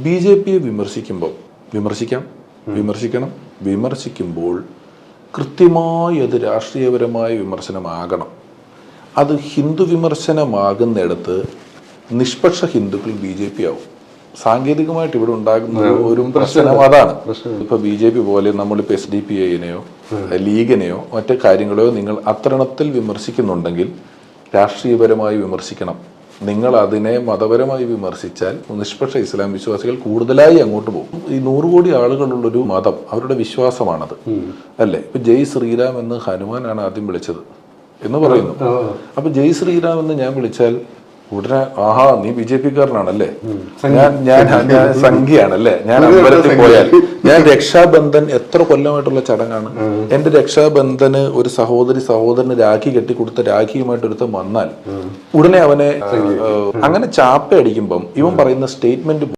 ബി.ജെ.പിയെ വിമർശിക്കുമ്പോൾ കൃത്യമായി അത് രാഷ്ട്രീയപരമായ വിമർശനമാകണം. അത് ഹിന്ദു വിമർശനമാകുന്നിടത്ത് നിഷ്പക്ഷ ഹിന്ദുക്കൾ BJP ആവും. സാങ്കേതികമായിട്ട് ഇവിടെ ഉണ്ടാകുന്ന ഒരു പ്രശ്നം അതാണ്. ഇപ്പൊ BJP പോലെ നമ്മളിപ്പോൾ SDPIനെയോ ലീഗിനെയോ മറ്റു കാര്യങ്ങളെയോ നിങ്ങൾ അത്തരണത്തിൽ വിമർശിക്കുന്നുണ്ടെങ്കിൽ രാഷ്ട്രീയപരമായി വിമർശിക്കണം. നിങ്ങൾ അതിനെ മതപരമായി വിമർശിച്ചാൽ നിഷ്പക്ഷ ഇസ്ലാം വിശ്വാസികൾ കൂടുതലായി അങ്ങോട്ട് പോകും. ഈ 100 കോടി ആളുകളുള്ളൊരു മതം, അവരുടെ വിശ്വാസമാണത് അല്ലേ? ഇപ്പൊ ജയ് ശ്രീരാം എന്ന് ഹനുമാനാണ് ആദ്യം വിളിച്ചത് എന്ന് പറയുന്നു. അപ്പൊ ജയ് ശ്രീരാം എന്ന് ഞാൻ വിളിച്ചാൽ ഉടനെ ആഹാ നീ BJP-കാരനാണല്ലേ, ഞാൻ സംഖ്യയാണല്ലേ, ഞാൻ അമ്പലത്തിൽ പോയാൽ ഞാൻ രക്ഷാബന്ധൻ എത്ര കൊല്ലമായിട്ടുള്ള ചടങ്ങാണ്. എന്റെ രക്ഷാബന്ധന് ഒരു സഹോദരന് രാഖി കെട്ടിക്കൊടുത്ത രാഖിയുമായിട്ട് ഒരുത്തം വന്നാൽ ഉടനെ അവനെ അങ്ങനെ ചാപ്പ അടിക്കുമ്പം ഇവൻ പറയുന്ന സ്റ്റേറ്റ്മെന്റ്